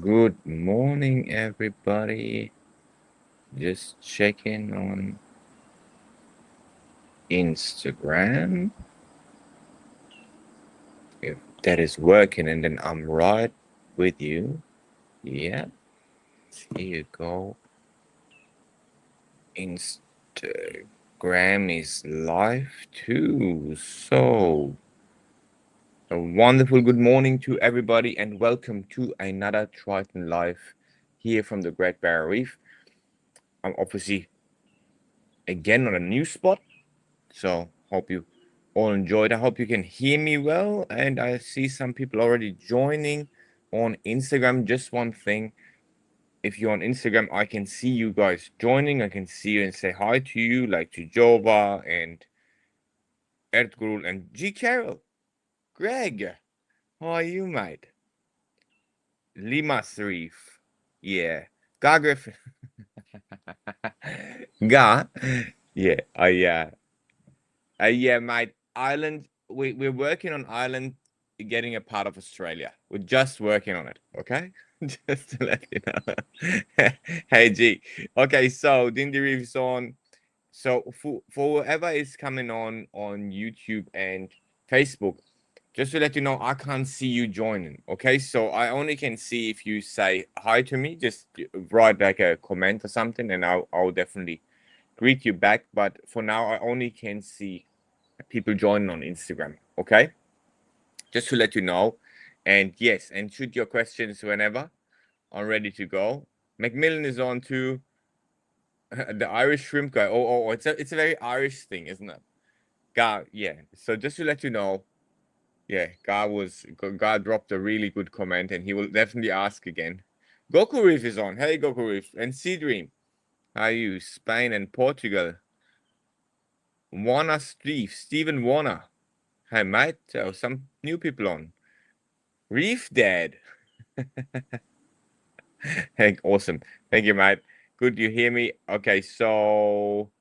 Good morning, everybody. Just checking on Instagram if that is working, and then I'm right with you. Yeah, here you go. Instagram is live too. So, a wonderful good morning to everybody, and welcome to another Triton Live here from the Great Barrier Reef. I'm obviously again on a new spot. So hope you all enjoyed. I hope you can hear me well. And I see some people already joining on Instagram. Just one thing. If you're on Instagram, I can see you guys joining. I can see you and say hi to you, like to Jova and Ertugrul and G. Carol. Greg, how are you, mate? Limas Reef. Yeah. Ga Griffin. Ga. Yeah. Yeah, mate. Ireland. We're working on Ireland getting a part of Australia. We're just working on it. Okay, just to let you know. Hey, G. Okay, so Dindy Reef's on. So for whoever is coming on YouTube and Facebook, just to let you know, I can't see you joining. Okay, so I only can see if you say hi to me. Just write like a comment or something, and I'll definitely greet you back. But for now, I only can see people joining on Instagram. Okay, just to let you know. And yes, and shoot your questions whenever. I'm ready to go. Macmillan is on too. The Irish shrimp guy. Oh, it's a very Irish thing, isn't it? God, yeah. So just to let you know, yeah, God dropped a really good comment, and he will definitely ask again. Goku Reef is on. Hey, Goku Reef and Sea Dream. How are you? Spain and Portugal. Warner Steve, Stephen Warner. Hey, mate. So some new people on. Reef Dad. Hey, awesome. Thank you, mate. Good, you hear me? Okay, so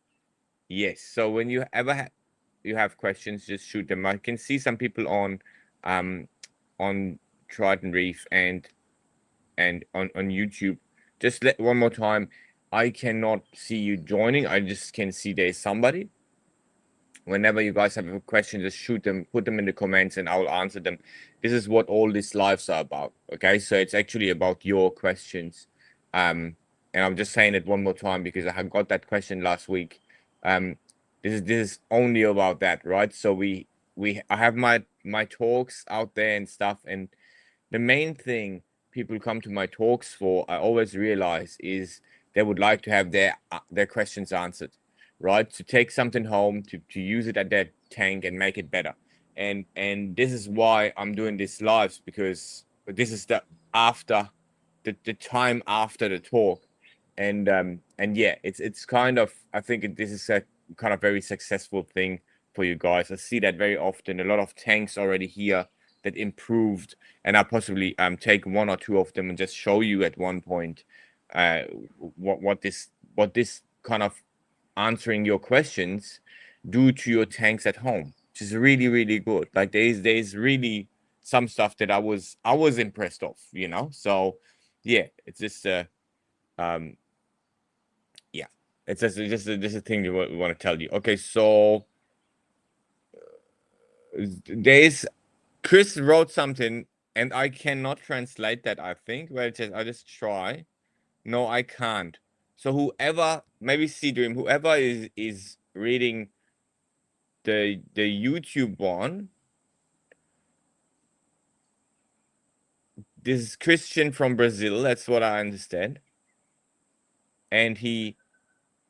yes. So when you ever you have questions, just shoot them. I can see some people um on Triton Reef and on YouTube. Just let one more time. I cannot see you joining. I just can see there's somebody. Whenever you guys have a question, just shoot them, put them in the comments, and I will answer them. This is what all these lives are about. Okay, so it's actually about your questions. And I'm just saying it one more time because I got that question last week. Um, this is only about that, right? So I have my talks out there and stuff, and the main thing people come to my talks for, I always realize, is they would like to have their questions answered, right? To take something home, to use it at their tank and make it better. And this is why I'm doing these lives, because this is the time after the talk. And yeah, it's kind of, I think this is a kind of very successful thing for you guys. I see that very often. A lot of tanks already here that improved, and I possibly take one or two of them and just show you at one point uh what this kind of answering your questions do to your tanks at home, which is really really good. Like there's really some stuff that I was impressed of, so yeah, it's just um yeah, it's just a thing that we want to tell you. Okay, so there's Chris wrote something, and I cannot translate that, I think. Well, it says, I just try. No, I can't. So whoever, maybe Dream, whoever is reading the YouTube one, this is Christian from Brazil. That's what I understand. And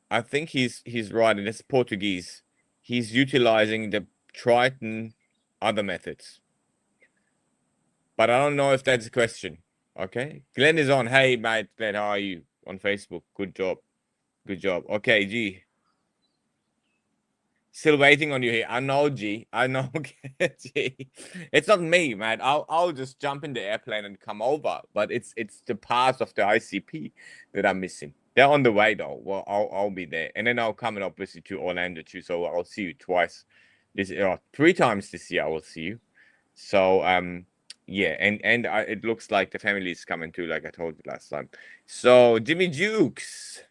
I think he's right, and it's Portuguese. He's utilizing the Triton other methods. But I don't know if that's a question. Okay. Glenn is on. Hey, mate, Glenn, how are you on Facebook? Good job. Good job. Okay, G. Still waiting on you here. I know, G. I know, G. It's not me, man. I'll just jump in the airplane and come over. But it's the parts of the ICP that I'm missing. They're on the way though. Well, I'll be there, and then I'll come in obviously to Orlando too. So I'll see you twice, this 3 times this year. I will see you. So Yeah, and it looks like the family is coming too, like I told you last time. So Jimmy Jukes,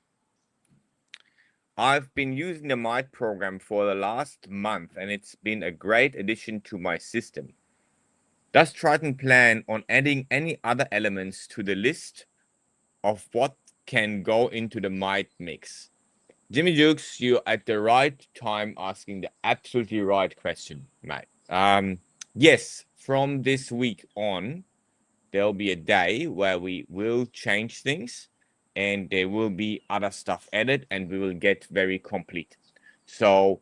I've been using the Might program for the last month, and it's been a great addition to my system. Does Triton plan on adding any other elements to the list of what can go into the Might mix? Jimmy Jukes, you're at the right time asking the absolutely right question, mate. Yes, from this week on, there'll be a day where we will change things and there will be other stuff added and we will get very complete. So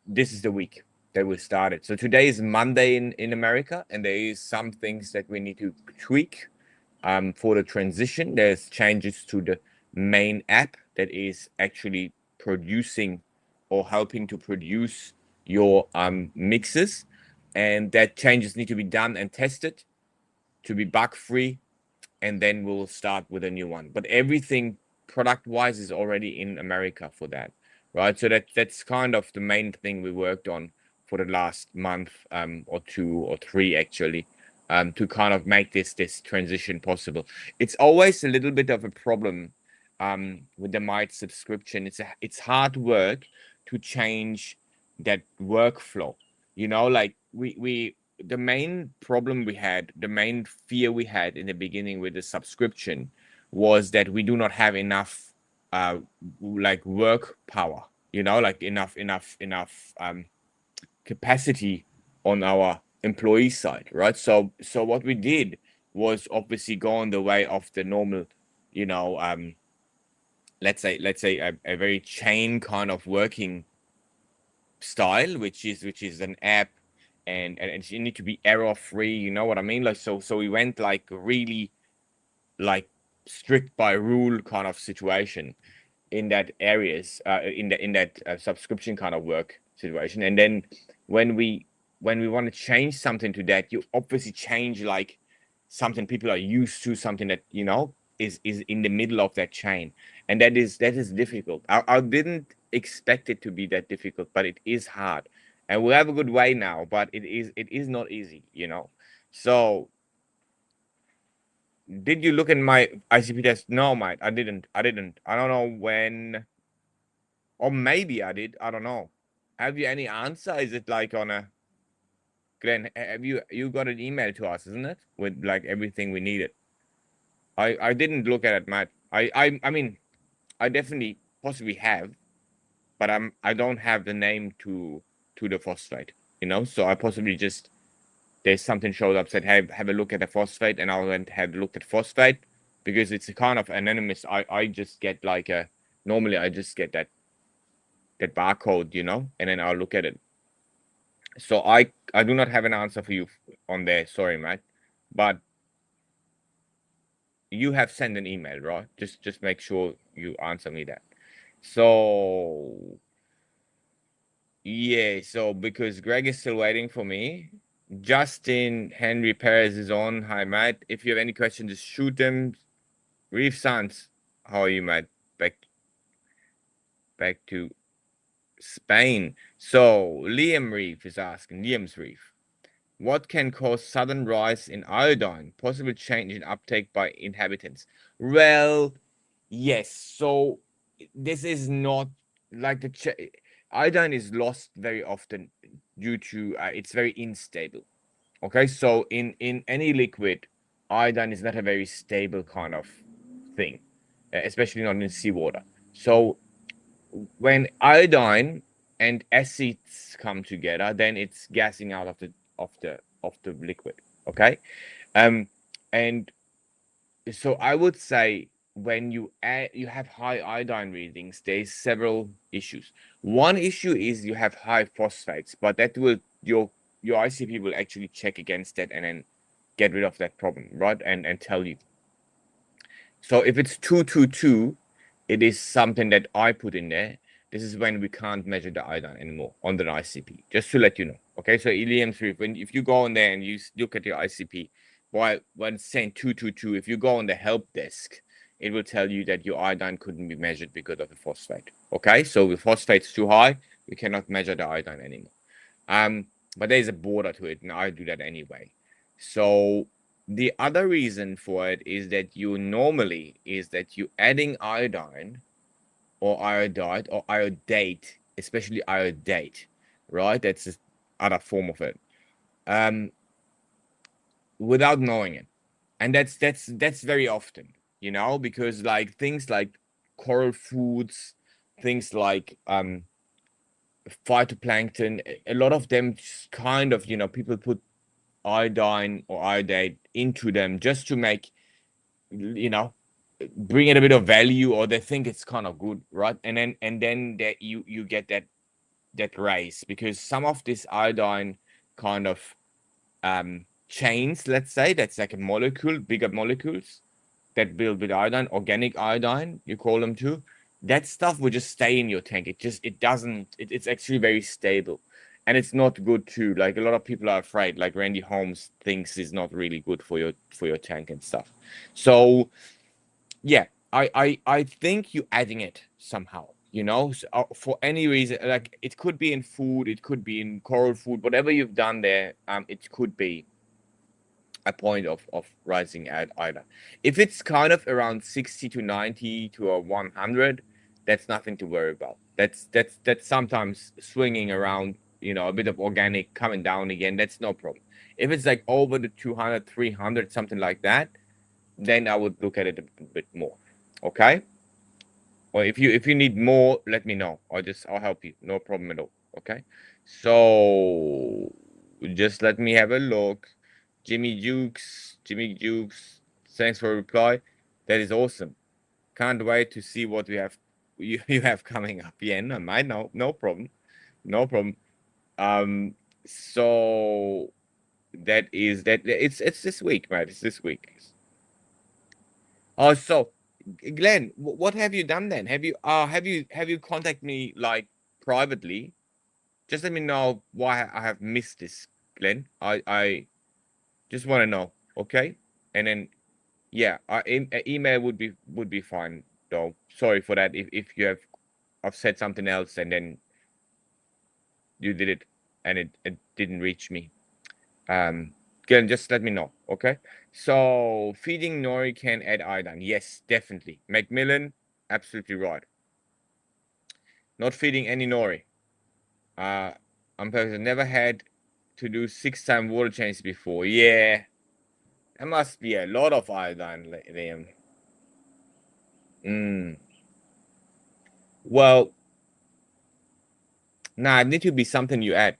this is the week that we started. So today is Monday in America, and there is some things that we need to tweak for the transition. There's changes to the main app that is actually producing or helping to produce your mixes, and that changes need to be done and tested to be bug free, and then we'll start with a new one. But everything product wise is already in America for that, right? So that's kind of the main thing we worked on for the last month or 2 or 3 actually, to kind of make this transition possible. It's always a little bit of a problem with the Might subscription. It's hard work to change that workflow. You know, like we the main problem we had, the main fear we had in the beginning with the subscription was that we do not have enough like work power, you know, like enough capacity on our employee side, right? So what we did was obviously go on the way of the normal, you know, let's say a very chain kind of working style, which is an app, and you need to be error free. You know what I mean? Like so we went like really like strict by rule kind of situation in that areas in that subscription kind of work situation. And then when we when we want to change something to that, you obviously change like something people are used to, something that you know is in the middle of that chain, and that is difficult. I didn't expect it to be that difficult, but it is hard, and we have a good way now, but it is not easy, you know. So did you look in my ICP test? No, mate, I didn't. I don't know when, or maybe I did. I don't know. Have you any answer? Is it like on a Glenn? Have you got an email to us, isn't it? With like everything we needed. I didn't look at it, Matt. I mean I definitely possibly have, but I don't have the name to the phosphate, you know. So I possibly just there's something showed up said have a look at the phosphate, and I went have a look at phosphate because it's a kind of anonymous. I just get like a normally I just get that barcode, you know, and then I'll look at it. So I do not have an answer for you on there. Sorry, mate, but you have sent an email, right? Just make sure you answer me that. So yeah, so because Greg is still waiting for me, Justin Henry Perez is on. Hi, mate. If you have any questions, just shoot them. Reef Sans, how are you, mate? Back to Spain. So Liam Reef is asking, Liam's Reef. What can cause sudden rise in iodine? Possible change in uptake by inhabitants? Well, yes. So this is not like iodine is lost very often due to it's very unstable. Okay, so in any liquid, iodine is not a very stable kind of thing, especially not in seawater. So when iodine and acids come together, then it's gassing out of the liquid. Okay, um, and so I would say when you have high iodine readings, there's several issues. One issue is you have high phosphates, but that will your ICP will actually check against that and then get rid of that problem, right? And tell you. So if it's 222, it is something that I put in there. This is when we can't measure the iodine anymore on the ICP, just to let you know. Okay, so ELM3, if you go on there and you look at your ICP, while when it's saying 222, if you go on the help desk, it will tell you that your iodine couldn't be measured because of the phosphate. Okay, so the phosphate's too high, we cannot measure the iodine anymore. But there's a border to it, and I do that anyway. So the other reason for it is that you're adding iodine or iodide or iodate, especially iodate, right? That's the other form of it, without knowing it. And that's very often, because like things like coral foods, things like phytoplankton, a lot of them just kind of, people put iodine or iodate into them just to make, you know, bring it a bit of value, or they think it's kind of good, right? And then that you get that race, because some of this iodine kind of chains, let's say, that's like a molecule, bigger molecules that build with iodine, organic iodine, you call them too. That stuff will just stay in your tank. It doesn't, it's actually very stable. And it's not good too. Like a lot of people are afraid, like Randy Holmes thinks is not really good for your tank and stuff. So yeah, I think you're adding it somehow, so, for any reason. Like it could be in food, it could be in coral food, whatever you've done there. It could be a point of rising at either. If it's kind of around 60 to 90 to a 100, that's nothing to worry about. That's sometimes swinging around, a bit of organic coming down again. That's no problem. If it's like over the 200, 300, something like that, then I would look at it a bit more. Okay? Or if you need more, let me know. I'll help you. No problem at all. Okay? So just let me have a look. Jimmy Jukes, thanks for a reply. That is awesome. Can't wait to see what you have coming up. Yeah, no, mate, no problem. No problem. So it's this week, mate. It's this week. Oh, so Glenn, what have you done then? Have you contacted me like privately? Just let me know why I have missed this, Glenn. I just want to know, okay? And then yeah, email would be fine though. Sorry for that if you have I've said something else and then you did it and it didn't reach me. Again, just let me know, okay? So feeding nori can add iodine. Yes, definitely. Macmillan, absolutely right. Not feeding any nori. I'm person never had to do 6-time water change before. Yeah, there must be a lot of iodine, Liam. Well, nah, it need to be something you add.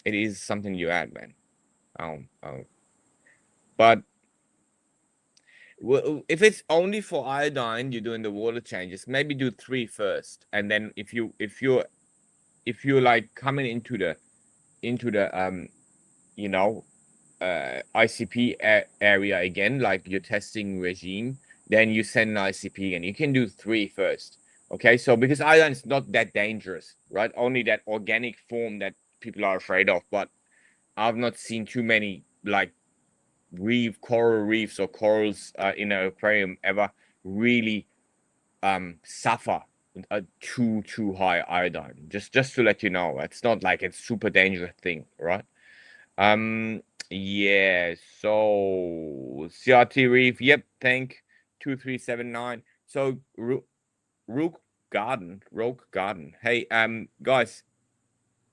It is something you add, man. But if it's only for iodine, you're doing the water changes. Maybe do 3 first, and then if you're like coming into the you know ICP area again, like your testing regime, then you send an ICP again. You can do 3 first. Okay, so because iodine is not that dangerous, right? Only that organic form that people are afraid of. But I've not seen too many like coral reefs or corals in an aquarium ever really suffer a too high iodine. Just to let you know, it's not like it's super dangerous thing, right? Yeah. So CRT Reef. Yep. Thank 2379. So Rook Garden. Hey, guys,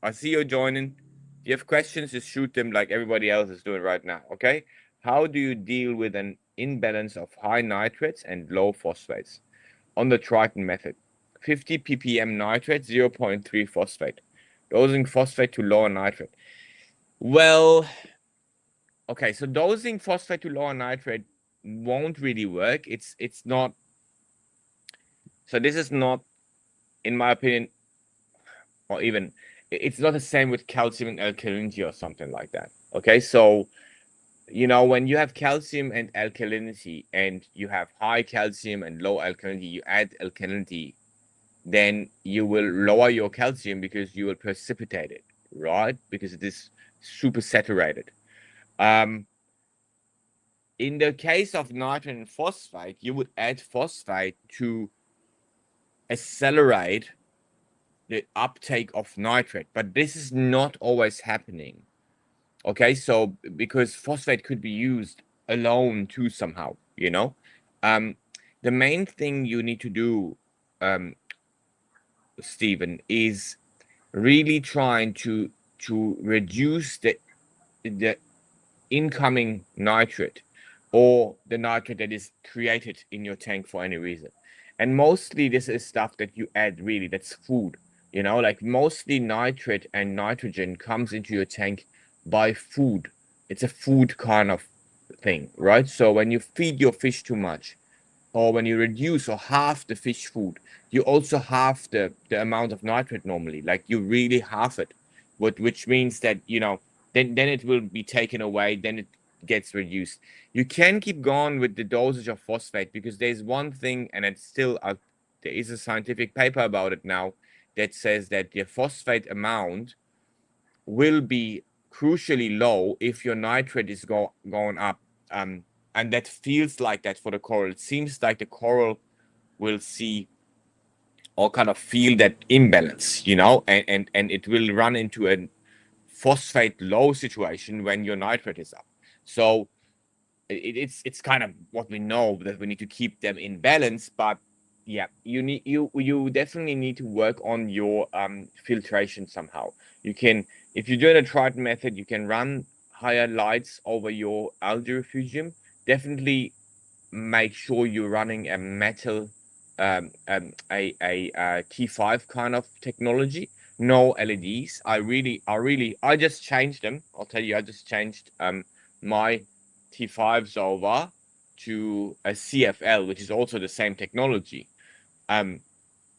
I see you joining. If you have questions, just shoot them like everybody else is doing right now. Okay. How do you deal with an imbalance of high nitrates and low phosphates on the Triton method? 50 ppm nitrate, 0.3 phosphate. Dosing phosphate to lower nitrate. Well, okay, so dosing phosphate to lower nitrate won't really work. It's not. So this is not, in my opinion, or even it's not the same with calcium and alkalinity or something like that. Okay, so when you have calcium and alkalinity, and you have high calcium and low alkalinity, you add alkalinity, then you will lower your calcium because you will precipitate it, right? Because it is super saturated. In the case of nitrogen and phosphate, you would add phosphate to accelerate the uptake of nitrate, but this is not always happening. Okay, so because phosphate could be used alone too somehow, you know. The main thing you need to do, um, Stephen, is really trying to reduce the incoming nitrate or the nitrate that is created in your tank for any reason. And mostly this is stuff that you add, really, that's food. You know, like mostly nitrate and nitrogen comes into your tank by food. It's a food kind of thing, right? So when you feed your fish too much, or when you reduce or half the fish food, you also half the amount of nitrate normally. Like you really half it, which means that, you know, then it will be taken away, then it gets reduced. You can keep going with the dosage of phosphate because there's one thing, and it's still there is a scientific paper about it now that says that the phosphate amount will be crucially low if your nitrate is going up. And that feels like that for the coral. It seems like the coral will see or kind of feel that imbalance, you know, and it will run into a phosphate low situation when your nitrate is up. So it's kind of what we know, that we need to keep them in balance. But yeah, you definitely need to work on your filtration somehow. You can, if you're doing a Triton method, you can run higher lights over your algae refugium. Definitely make sure you're running a metal T5 kind of technology, no LEDs. I just changed them. I'll tell you, I just changed my T5s over to a CFL, which is also the same technology. Um,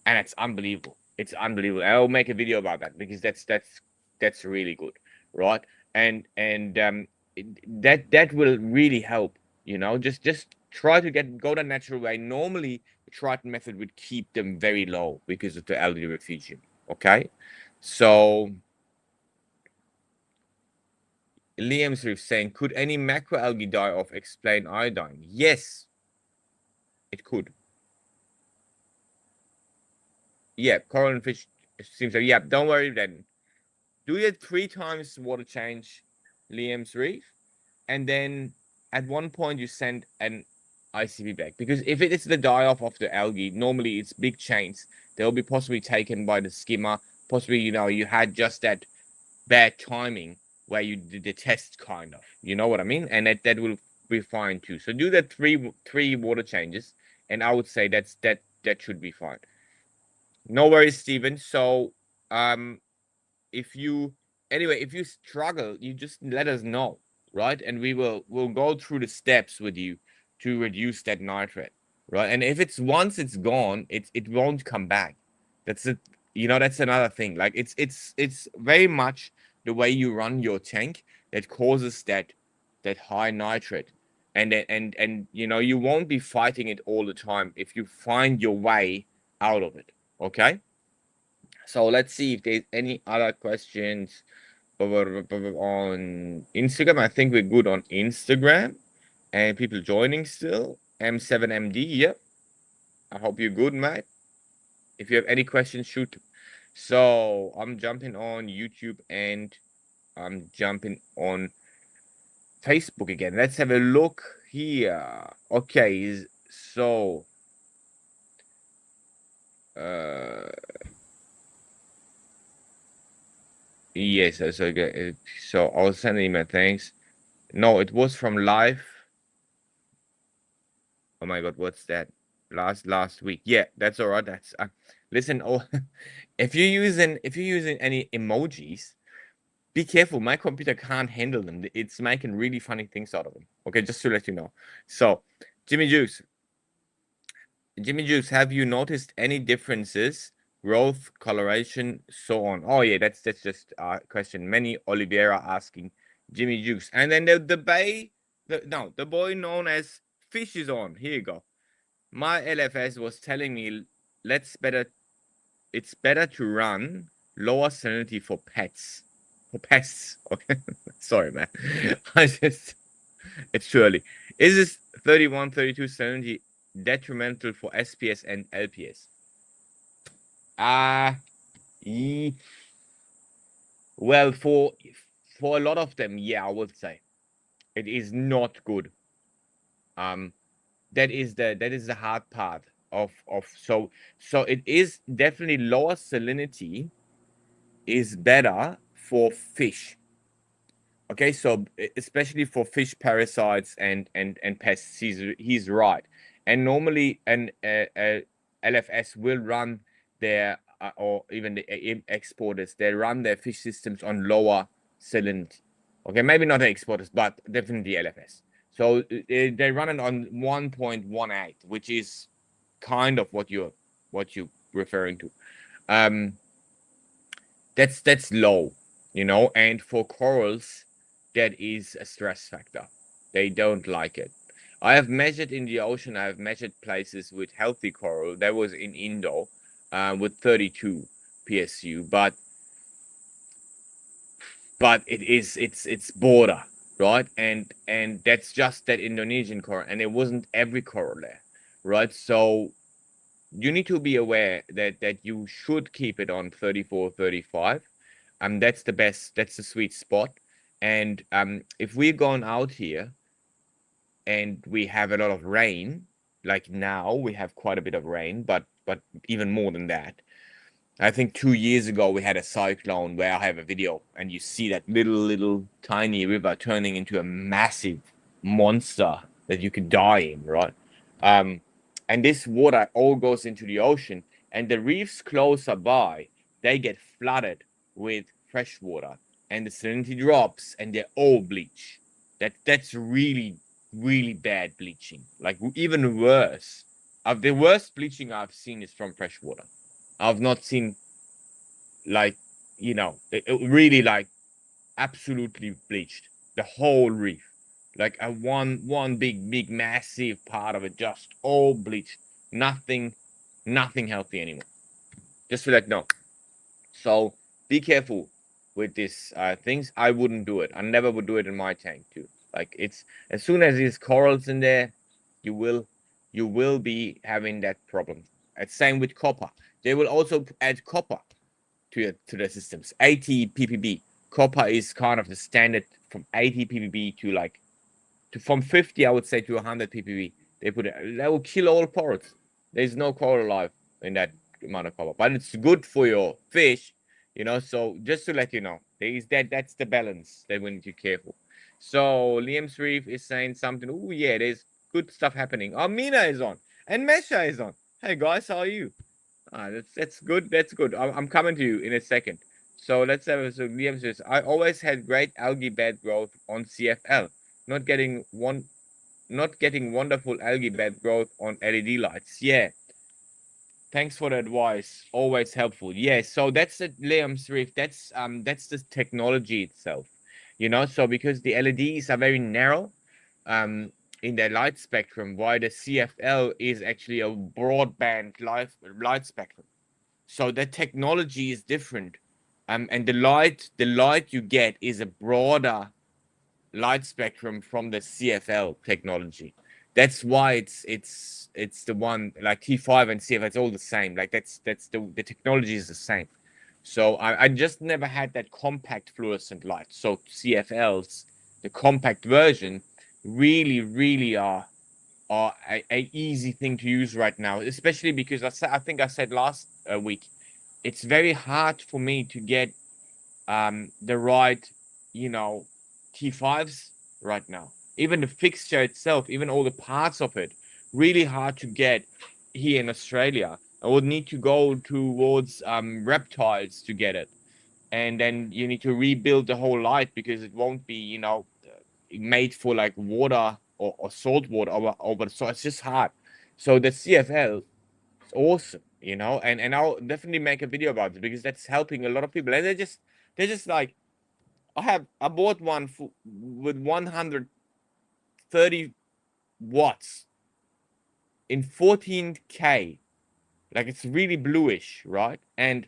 and it's unbelievable. It's unbelievable. I'll make a video about that because that's really good, right? And that will really help. You know, just try to go the natural way. Normally, the Triton method would keep them very low because of the algae refugium. Okay, so Liam's Reef saying, could any macroalgae die off explain iodine? Yes, it could. Yeah, coral and fish seems like, yeah. Don't worry then. Do it 3 times water change, Liam's Reef, and then at one point you send an ICP back, because if it is the die off of the algae, normally it's big chains. They'll be possibly taken by the skimmer. Possibly, you know, you had just that bad timing where you did the test, kind of. You know what I mean? And that will be fine too. So do that three water changes, and I would say that should be fine. No worries, Stephen. So if you anyway, if you struggle, you just let us know, right? And we'll go through the steps with you to reduce that nitrate, right? And if it's once it's gone, it won't come back. That's it. You know, that's another thing. Like it's very much the way you run your tank that causes that high nitrate. And you know, you won't be fighting it all the time if you find your way out of it. Okay? So let's see if there's any other questions on Instagram. I think we're good on Instagram and people joining still. M7MD, yep. I hope you're good, mate. If you have any questions, shoot. So I'm jumping on YouTube and I'm jumping on Facebook again. Let's have a look here. Okay, so uh yes, that's okay. So I'll send an email. Thanks. No, it was from live. Oh my God, what's that? Last week. Yeah, that's all right. That's listen. Oh, if you're using any emojis, be careful. My computer can't handle them. It's making really funny things out of them. Okay, just to let you know. So, Jimmy Juice, Jimmy Juice, have you noticed any differences? Growth, coloration, so on. Oh yeah, that's just a question. Many Oliveira asking Jimmy Juice, and then the boy known as Fish is on. Here you go. My LFS was telling me it's better to run lower salinity for pets. For pests. Okay. Sorry, man. It's too early. Is this 31, 32 salinity detrimental for SPS and LPS? Uh, well, for a lot of them, yeah, I would say it is not good. That is the hard part of so it is definitely lower salinity is better for fish. Okay, so especially for fish parasites and pests, he's right. And normally an LFS will run their or even the exporters, they run their fish systems on lower salinity. Okay, maybe not the exporters, but definitely LFS. So they run it on 1.18, which is kind of what you're referring to. Um, that's low, and for corals, that is a stress factor. They don't like it. I have measured in the ocean, I have measured places with healthy coral. That was in Indo, with 32 PSU, but it's border, right? And that's just that Indonesian coral, and it wasn't every coral there, right? So you need to be aware that you should keep it on 34, 35. That's the best, that's the sweet spot. And if we're going out here and we have a lot of rain, like now we have quite a bit of rain, but even more than that. I think 2 years ago we had a cyclone where I have a video, and you see that little tiny river turning into a massive monster that you could die in, right? Um, and this water all goes into the ocean, and the reefs closer by, they get flooded with fresh water, and the salinity drops, and they all bleach. That's really bad bleaching. Like even worse. The worst bleaching I've seen is from fresh water. I've not seen like it really like absolutely bleached the whole reef, like a one big massive part of it just all bleached. Nothing healthy anymore. Just to let know. So be careful with these things. I wouldn't do it. I never would do it in my tank too. Like it's as soon as these corals in there, you will be having that problem. And same with copper. They will also add copper to the systems. 80 ppb. Copper is kind of the standard from 80 ppb to like from 50, I would say, to 100 ppb. That will kill all corals. There's no coral alive in that amount of copper, but it's good for your fish, So just to let you know, that's the balance that we need to be careful. So Liam's Reef is saying something. Oh yeah, there's good stuff happening. Oh, Mina is on and Mesha is on. Hey guys, how are you? That's good. That's good. I'm coming to you in a second. So let's have so Liam says, I always had great algae bed growth on CFL, not getting wonderful algae bed growth on LED lights. Yeah. Thanks for the advice. Always helpful. Yeah. So that's the Liam's Reef. That's the technology itself. So because the LEDs are very narrow, in their light spectrum, why the CFL is actually a broadband light spectrum. So the technology is different, and the light you get is a broader light spectrum from the CFL technology. That's why it's the one like T5 and CFL. It's all the same. Like that's the technology is the same. So I just never had that compact fluorescent light. So CFLs, the compact version, really are a easy thing to use right now, especially because I think I said last week, it's very hard for me to get the right, T5s right now. Even the fixture itself, even all the parts of it, really hard to get here in Australia. I would need to go towards reptiles to get it, and then you need to rebuild the whole light because it won't be, made for like water or salt water over. So it's just hard. So the CFL is awesome, and I'll definitely make a video about it because that's helping a lot of people. And they're just like, I bought one with 130 watts in 14K. Like it's really bluish, right? And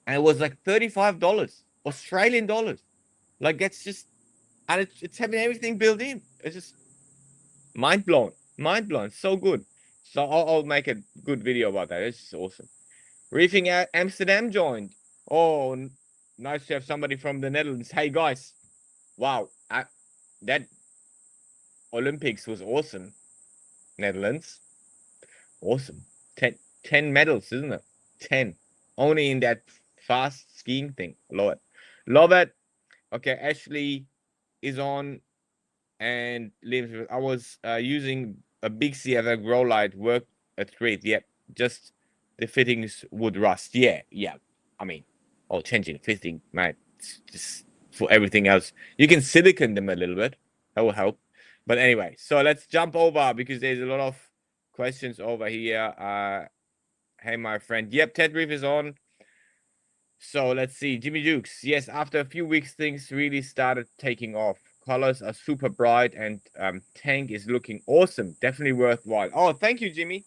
it was like $35 Australian dollars. Like that's just, and it's having everything built in. It's just mind blown. So good. So I'll make a good video about that. It's just awesome. Reefing at Amsterdam joined. Oh, nice to have somebody from the Netherlands. Hey guys, wow, that Olympics was awesome. Netherlands, awesome. 10 medals, isn't it? 10. Only in that fast skiing thing. Love it. Love it. Okay, Ashley is on and lives. I was using a big Sierra grow light, work at great. Yep, just the fittings would rust. Yeah, yeah. I mean, changing the fitting, man. It's just for everything else. You can silicone them a little bit. That will help. But anyway, so let's jump over because there's a lot of questions over here. Hey, my friend. Yep, Ted Reef is on. So let's see. Jimmy Jukes. Yes, after a few weeks, things really started taking off. Colors are super bright and tank is looking awesome. Definitely worthwhile. Oh, thank you, Jimmy.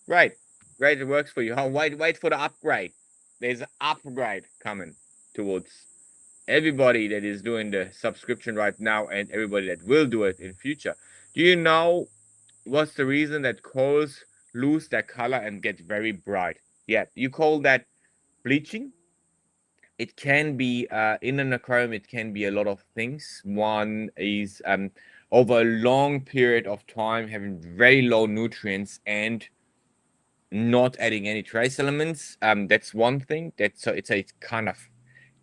Great. Great, it works for you. Oh, wait for the upgrade. There's an upgrade coming towards everybody that is doing the subscription right now and everybody that will do it in future. Do you know what's the reason that corals lose their color and get very bright? Yeah, you call that bleaching? It can be in an aquarium, it can be a lot of things. One is over a long period of time having very low nutrients and not adding any trace elements. That's one thing. That's so it's a kind of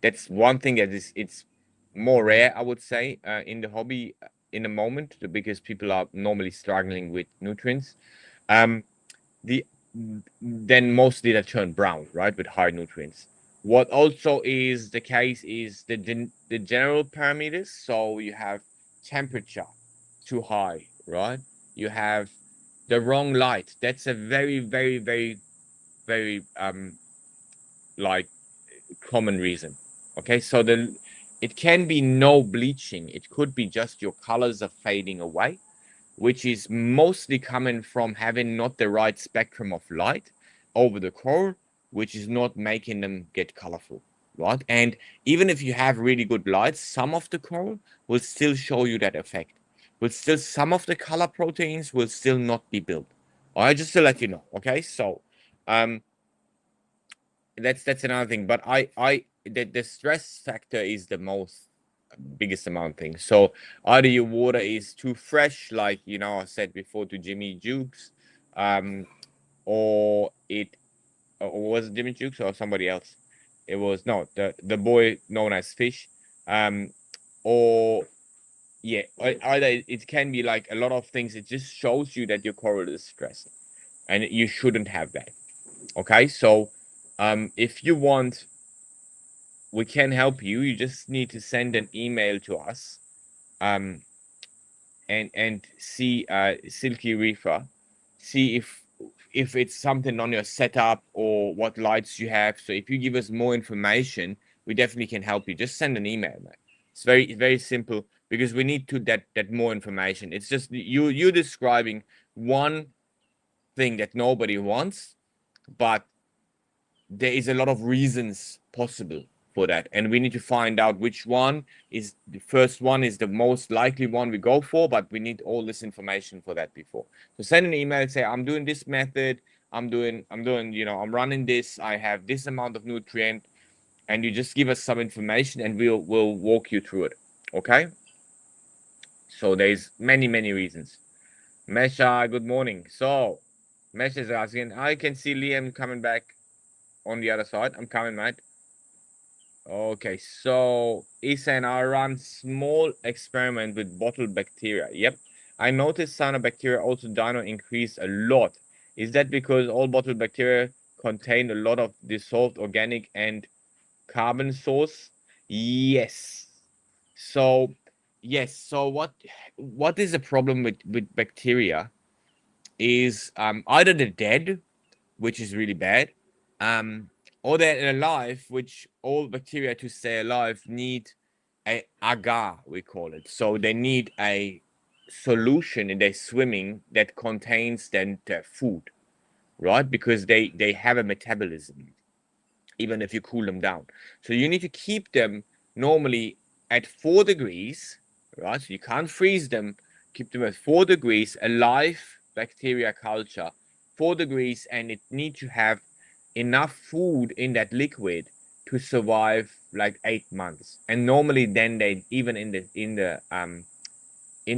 that's one thing that is it's more rare, I would say, in the hobby in the moment because people are normally struggling with nutrients. The then mostly they turn brown, right, with high nutrients. What also is the case is the general parameters. So you have temperature too high, right? You have the wrong light. That's a very like common reason. Okay, so it can be no bleaching. It could be just your colors are fading away, which is mostly coming from having not the right spectrum of light over the coral, which is not making them get colorful, right? And even if you have really good lights, some of the coral will still show you that effect. Will still some of the color proteins will still not be built. All right, just to let you know. Okay, so that's another thing. But the stress factor is the most biggest amount thing. So either your water is too fresh, like I said before to Jimmy Jukes, or or was it Jimmy Jukes or somebody else? It was no the boy known as Fish, or yeah, either it can be like a lot of things. It just shows you that your coral is stressed, and you shouldn't have that. Okay, so if you want, we can help you. You just need to send an email to us, um, and see Silky Reefer, see if it's something on your setup or what lights you have. So if you give us more information, we definitely can help you. Just send an email, mate. It's very simple because we need to that more information. It's just you describing one thing that nobody wants, but there is a lot of reasons possible for that, and we need to find out which one is the first one is the most likely one we go for, but we need all this information for that before. So send an email, say I'm doing this method, I'm running this, I have this amount of nutrient, and you just give us some information and we'll walk you through it. Okay, so there's many reasons. Mesha, good morning. So Mesha is asking, I can see Liam coming back on the other side. I'm coming, mate. Okay, so Ehsan, I run small experiment with bottle bacteria. Yep, I noticed cyanobacteria also dino increase a lot. Is that because all bottle bacteria contain a lot of dissolved organic and carbon source? Yes. So yes. So what is the problem with bacteria is either they're dead, which is really bad, or they're alive, which all bacteria to stay alive need a agar, we call it. So they need a solution in their swimming that contains then their food, right? Because they have a metabolism, even if you cool them down. So you need to keep them normally at 4 degrees, right? So you can't freeze them. Keep them at 4 degrees, a live bacteria culture, 4 degrees, and it needs to have enough food in that liquid to survive like 8 months, and normally then they even in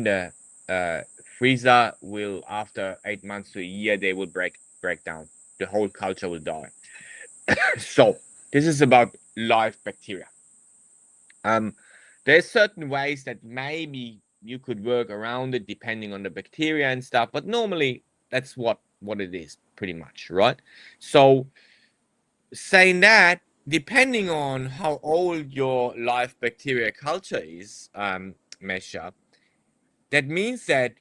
the freezer will, after 8 months to a year, they will break down. The whole culture will die. So this is about live bacteria. There's certain ways that maybe you could work around it depending on the bacteria and stuff, but normally that's what it is pretty much, right? So saying that, depending on how old your live bacteria culture is, Mesha, that means that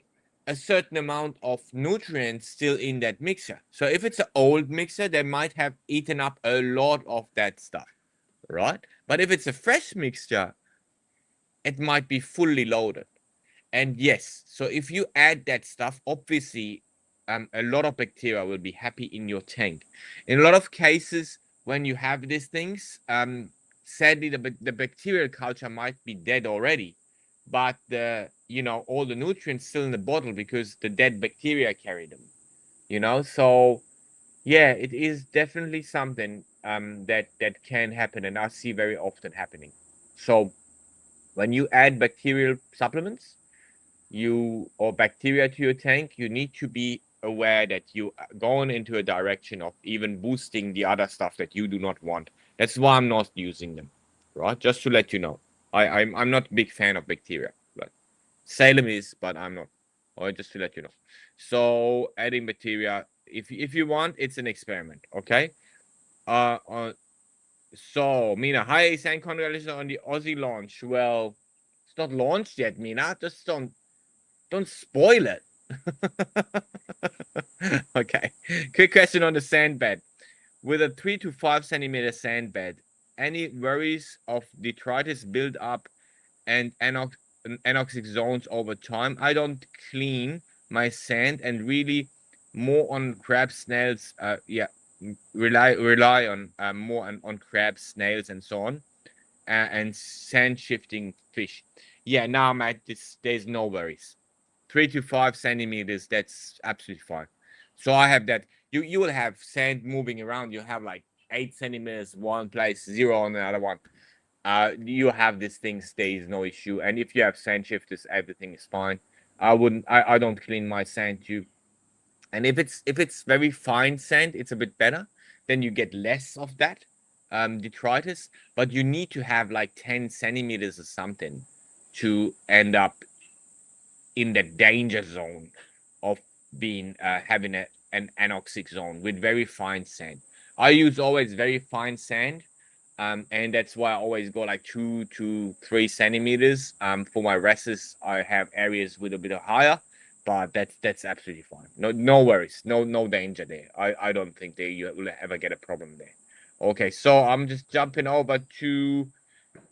a certain amount of nutrients still in that mixture. So if it's an old mixer, they might have eaten up a lot of that stuff, right? But if it's a fresh mixture, it might be fully loaded. And yes, so if you add that stuff, obviously, a lot of bacteria will be happy in your tank. In a lot of cases, when you have these things, sadly, the bacterial culture might be dead already, but all the nutrients still in the bottle because the dead bacteria carry them. So yeah, it is definitely something that can happen, and I see very often happening. So when you add bacterial supplements, or bacteria to your tank, you need to be aware that you are going into a direction of even boosting the other stuff that you do not want. That's why I'm not using them, right? Just to let you know, I'm not a big fan of bacteria. But Salem is, but I'm not. Or just to let you know. So adding bacteria, if you want, it's an experiment. Okay. Uh, uh so Mina, hi, Ehsan, congratulations on the Aussie launch. Well, it's not launched yet, Mina. Just don't spoil it. Okay. Quick question on the sand bed. With a 3 to 5 centimeter sand bed, any worries of detritus build up and anoxic zones over time? I don't clean my sand and really more on crab snails. Yeah, rely on more on crabs, snails, and so on, and sand shifting fish. Yeah, now, Matt, there's no worries. 3 to 5 centimeters, that's absolutely fine. So I have that. You will have sand moving around. You have like 8 centimeters one place, zero on another one. You have this thing stays, no issue. And if you have sand shifters, everything is fine. I don't clean my sand tube. And if it's very fine sand, it's a bit better. Then you get less of that detritus. But you need to have like 10 centimeters or something to end up in the danger zone of being having an anoxic zone with very fine sand. I use always very fine sand, and that's why I always go like 2 to 3 centimeters. For my rests, I have areas with a bit of higher, but that's absolutely fine. No worries, no danger there. I don't think you will ever get a problem there. Okay, so I'm just jumping over to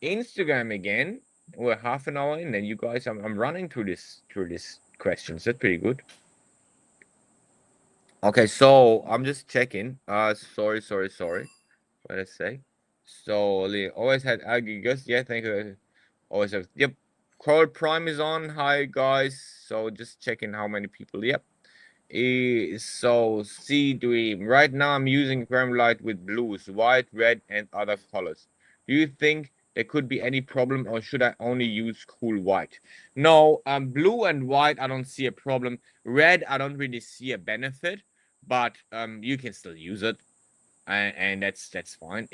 Instagram again. We're half an hour in, and you guys, I'm running through this questions. That's pretty good. Okay, so I'm just checking. Sorry. What did I say? So Lee always had Aggie Gus. Yeah, thank you. Always have. Yep. Coral Prime is on. Hi guys. So just checking how many people. Yep. So Sea Dream. Right now I'm using Light with blues, white, red, and other colors. Do you think there could be any problem, or should I only use cool white? No, blue and white I don't see a problem. Red I don't really see a benefit, but you can still use it, and that's fine.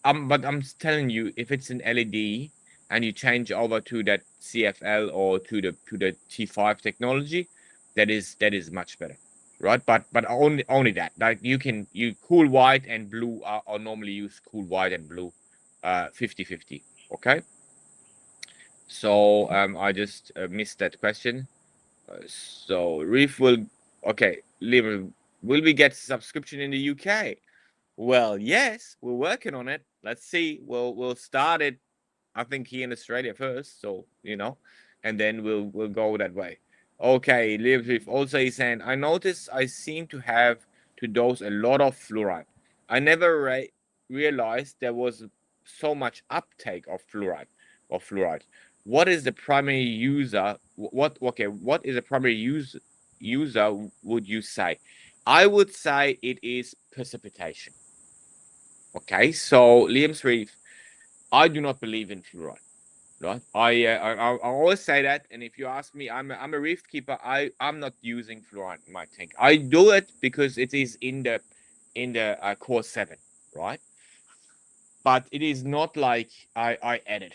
But I'm telling you, if it's an LED and you change over to that CFL or to the T5 technology, that is much better, right? But only that. Like you cool white and blue are normally use cool white and blue, 50/50. Okay. So I just missed that question. So Reef will okay. Will we get subscription in the UK? Well, yes, we're working on it. Let's see. We'll start it, I think, here in Australia first. So and then we'll go that way. Okay, Live with also is saying, I noticed I seem to have to dose a lot of fluoride. I never realized there was so much uptake of fluoride. What is the primary user? What is the primary user? Would you say? I would say it is precipitation. Okay, so Liam's Reef. I do not believe in fluoride. Right? I always say that, and if you ask me, I'm a reef keeper. I'm not using fluoride in my tank. I do it because it is in the core 7, right? But it is not like I add it.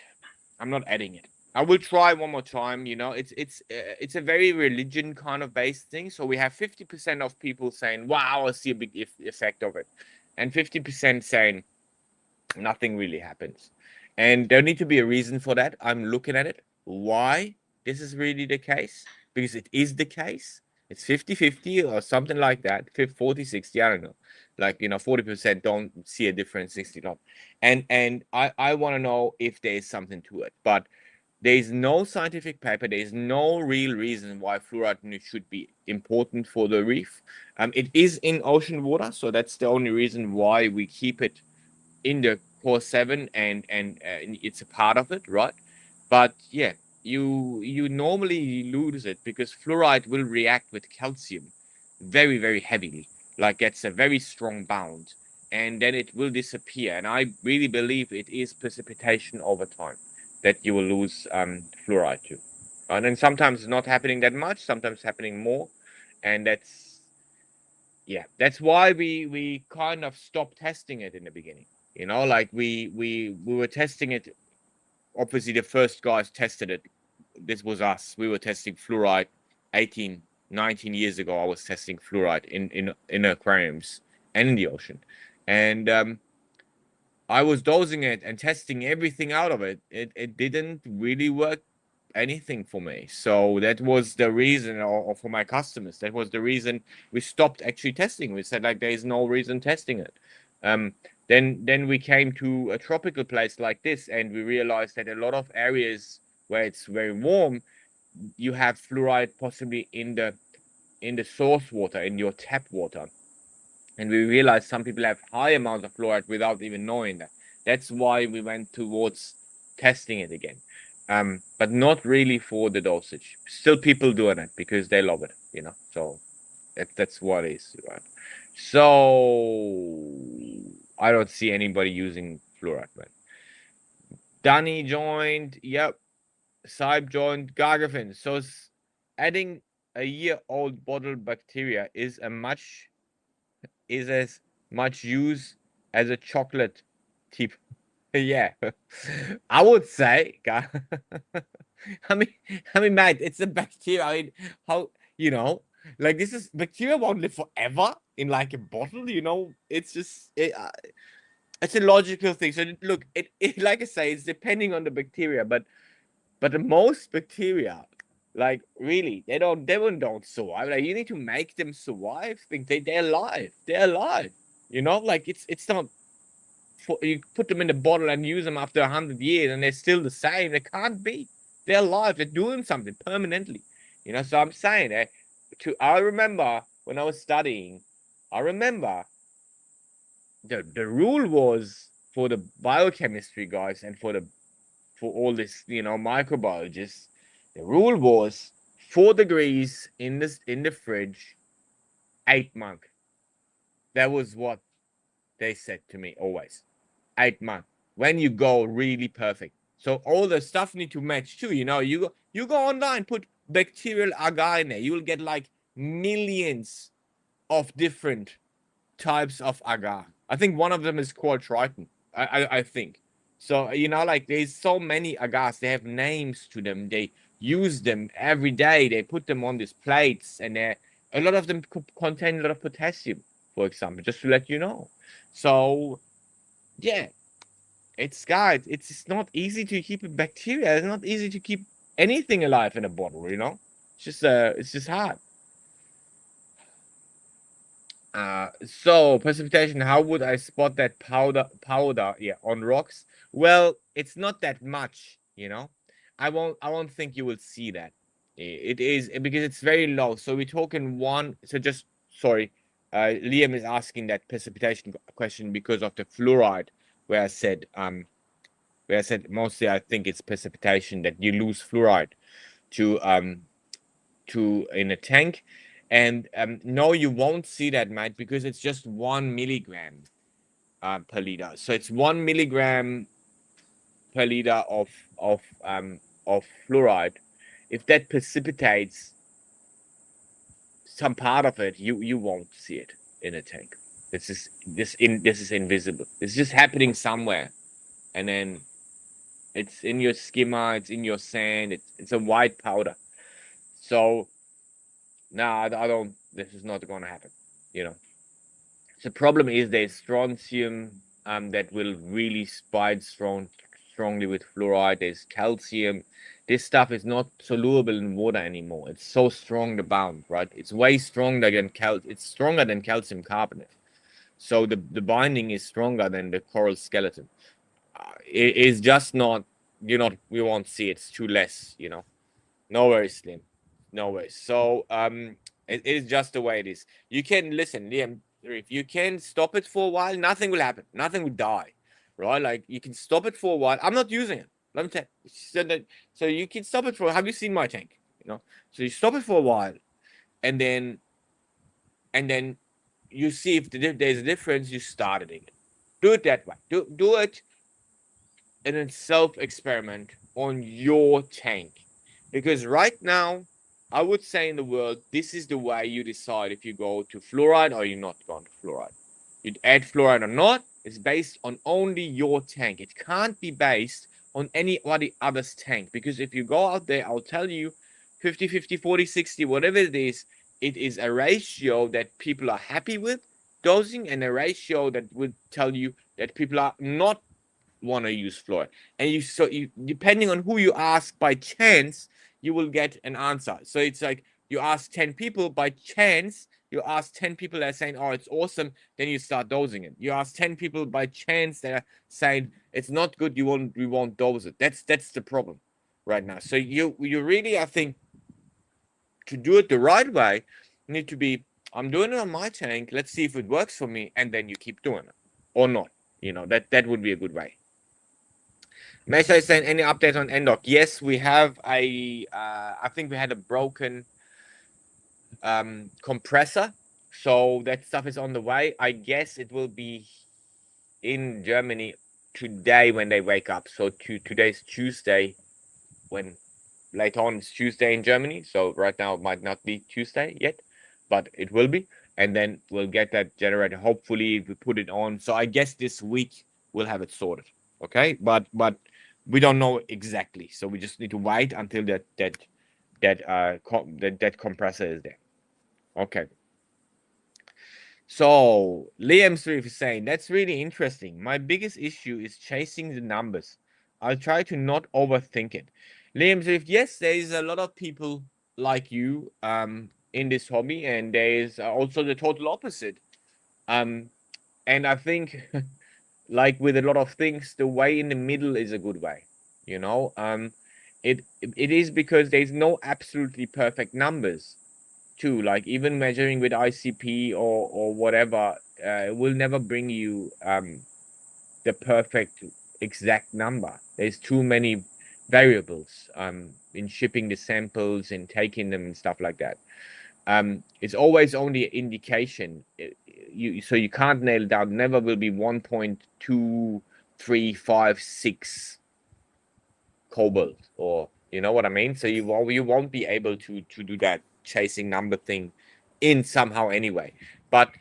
I'm not adding it. I will try one more time. You know, it's a very religion kind of based thing. So we have 50% of people saying, "Wow, I see a big effect of it," and 50% saying nothing really happens. And there need to be a reason for that. I'm looking at it. Why this is really the case? Because it is the case. It's 50-50 or something like that. 40-60, I don't know. Like, 40% don't see a difference, 60 don't. And I want to know if there is something to it. But there is no scientific paper. There is no real reason why fluoride should be important for the reef. It is in ocean water, so that's the only reason why we keep it in the core 7, and it's a part of it, right? But yeah, you normally lose it because fluoride will react with calcium very heavily, like gets a very strong bound, and then it will disappear. And I really believe it is precipitation over time that you will lose fluoride to. And then sometimes it's not happening that much, sometimes happening more, and that's why we kind of stopped testing it in the beginning. Like we were testing it. Obviously, the first guys tested it. This was us. We were testing fluoride 18, 19 years ago. I was testing fluoride in aquariums and in the ocean, and I was dosing it and testing everything out of it. It didn't really work anything for me. So that was the reason, or for my customers, that was the reason we stopped actually testing. We said like there is no reason testing it. Um, then we came to a tropical place like this, and we realized that a lot of areas where it's very warm, you have fluoride possibly in the source water, in your tap water. And we realized some people have high amounts of fluoride without even knowing that. That's why we went towards testing it again. But not really for the dosage. Still people doing it because they love it. So that's what it is, right? So I don't see anybody using fluoride, man. Danny joined. Yep. Saib joined. Gargafin. So adding a year-old bottle bacteria is as much use as a chocolate tip. Yeah, I would say. I mean, mate, it's a bacteria. I mean, how like this is bacteria won't live forever in like a bottle. It's just it's a logical thing. So look, it like I say, it's depending on the bacteria, but the most bacteria, like really, they don't survive. Like you need to make them survive. Think they're alive. They're alive. Like it's not. You put them in a bottle and use them after 100 years, and they're still the same. They can't be. They're alive. They're doing something permanently. So I'm saying that. I remember when I was studying. I remember the rule was for the biochemistry guys and for all this, microbiologists, the rule was 4 degrees in the fridge, 8 months. That was what they said to me always. 8 months. When you go really perfect. So all the stuff need to match too. You go online, put bacterial agar in there. You will get like millions of different types of agar. I think one of them is called Triton. I think. So like there's so many agars. They have names to them. They use them every day. They put them on these plates, and a lot of them contain a lot of potassium, for example, just to let you know. So yeah, it's not easy to keep a bacteria. It's not easy to keep anything alive in a bottle. It's just hard. So precipitation, how would I spot that powder, yeah, on rocks? Well, it's not that much. I won't think you will see that. It is because it's very low. So we're talking one. So just sorry, Liam is asking that precipitation question because of the fluoride, where I said mostly I think it's precipitation that you lose fluoride to in a tank. And no, you won't see that, mate, because it's just 1 milligram per liter. So it's 1 milligram per liter of fluoride, if that precipitates some part of it, you won't see it in a tank. This is invisible. It's just happening somewhere, and then it's in your skimmer, it's in your sand, it's a white powder. So no, I don't. This is not going to happen. You know, the problem is there's strontium that will really bind strongly with fluoride. There's calcium. This stuff is not soluble in water anymore. It's so strong the bound, right? It's way stronger than It's stronger than calcium carbonate. So the binding is stronger than the coral skeleton. It is just not. We won't see it. It's too less. No worries, Slim. No worries. So it is just the way it is. You can listen, Liam. If you can stop it for a while, nothing will happen. Nothing will die, right? Like you can stop it for a while. I'm not using it. Let me tell you. So you can stop it for. Have you seen my tank? So you stop it for a while, and then you see if there's a difference. You start it again. Do it that way. Do it in a self-experiment on your tank. Because right now, I would say in the world, this is the way you decide if you go to fluoride or you're not going to fluoride. You'd add fluoride or not is based on only your tank. It can't be based on anybody other's tank. Because if you go out there, I'll tell you 50, 50, 40, 60, whatever it is a ratio that people are happy with dosing and a ratio that would tell you that people are not want to use fluoride. And you depending on who you ask by chance, you will get an answer. So it's like you ask 10 people by chance, you ask 10 people that are saying, oh, it's awesome, then you start dosing it. You ask 10 people by chance that are saying it's not good, we won't dose it. That's the problem right now. So you really, I think, to do it the right way, you need to be, I'm doing it on my tank, let's see if it works for me, and then you keep doing it or not. That would be a good way. Mesha is saying, any update on NDoc? Yes, we have I think we had a broken compressor. So that stuff is on the way. I guess it will be in Germany today when they wake up. So today's Tuesday, when later on it's Tuesday in Germany. So right now it might not be Tuesday yet, but it will be. And then we'll get that generator. Hopefully we put it on. So I guess this week we'll have it sorted. Okay, but we don't know exactly. So we just need to wait until that compressor is there. Okay. So Liam Swift is saying, that's really interesting. My biggest issue is chasing the numbers. I'll try to not overthink it. Liam Swift, yes, there is a lot of people like you in this hobby, and there is also the total opposite. And I think, like with a lot of things, the way in the middle is a good way. It is because there's no absolutely perfect numbers too. Like even measuring with ICP or whatever, it will never bring you the perfect exact number. There's too many variables in shipping the samples and taking them and stuff like that. It's always only an indication. So you can't nail it down. Never will be 1.2356 cobalt, or you know what I mean. So you won't be able to do that chasing number thing in somehow anyway. But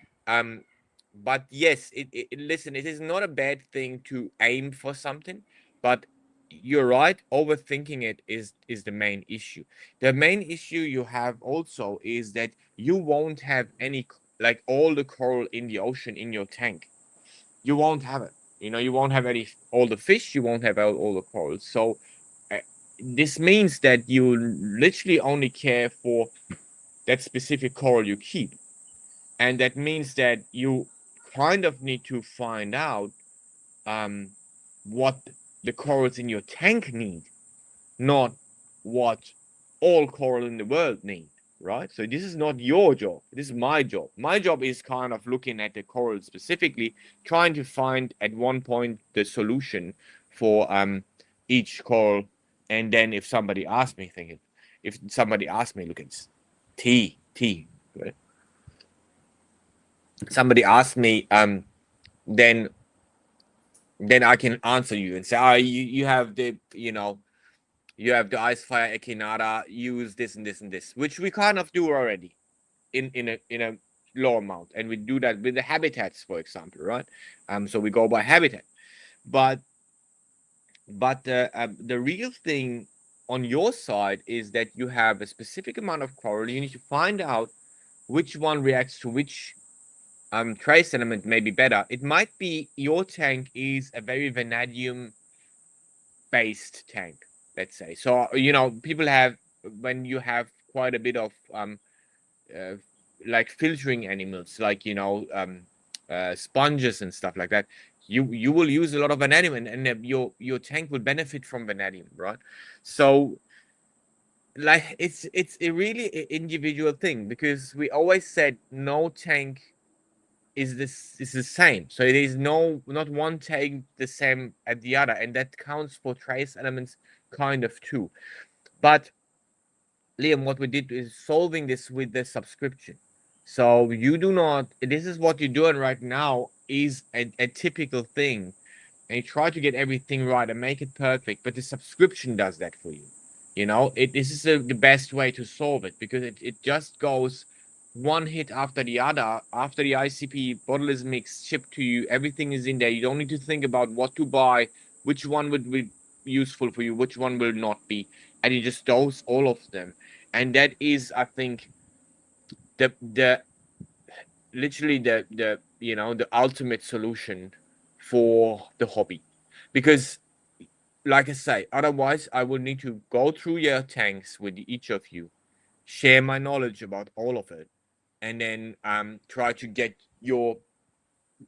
yes, listen, it is not a bad thing to aim for something, but you're right, overthinking it is the main issue. The main issue you have also is that you won't have any, like, all the coral in the ocean in your tank. You won't have it. You won't have all the fish, you won't have all the corals. So this means that you literally only care for that specific coral you keep. And that means that you kind of need to find out what the corals in your tank need, not what all coral in the world need, right? So this is not your job. This is my job. My job is kind of looking at the coral specifically, trying to find at one point the solution for each coral. And then if somebody asks me, look, it's T, right? Somebody asked me, then then I can answer you and say, you have the, you have the ice fire echinata, use this and this and this, which we kind of do already in a low amount, and we do that with the habitats, for example, right? So we go by habitat, but the real thing on your side is that you have a specific amount of coral. You need to find out which one reacts to which trace element may be better. It might be your tank is a very vanadium based tank, let's say. So people have, when you have quite a bit of uh, like filtering animals, like sponges and stuff like that, you will use a lot of vanadium, and your tank will benefit from vanadium, right? So like it's a really individual thing, because we always said no tank is the same. So it is not one tank the same at the other, and that counts for trace elements kind of too. But Liam, what we did is solving this with the subscription. So you do not, this is what you're doing right now is a typical thing. And you try to get everything right and make it perfect, but the subscription does that for you. This is the best way to solve it, because it just goes one hit after the other. After the ICP bottle is mixed, shipped to you, everything is in there. You don't need to think about what to buy, which one would be useful for you, which one will not be, and you just dose all of them. And that is, I think, the literally the ultimate solution for the hobby, because like I say, otherwise I would need to go through your tanks with each of you, share my knowledge about all of it, and then try to get your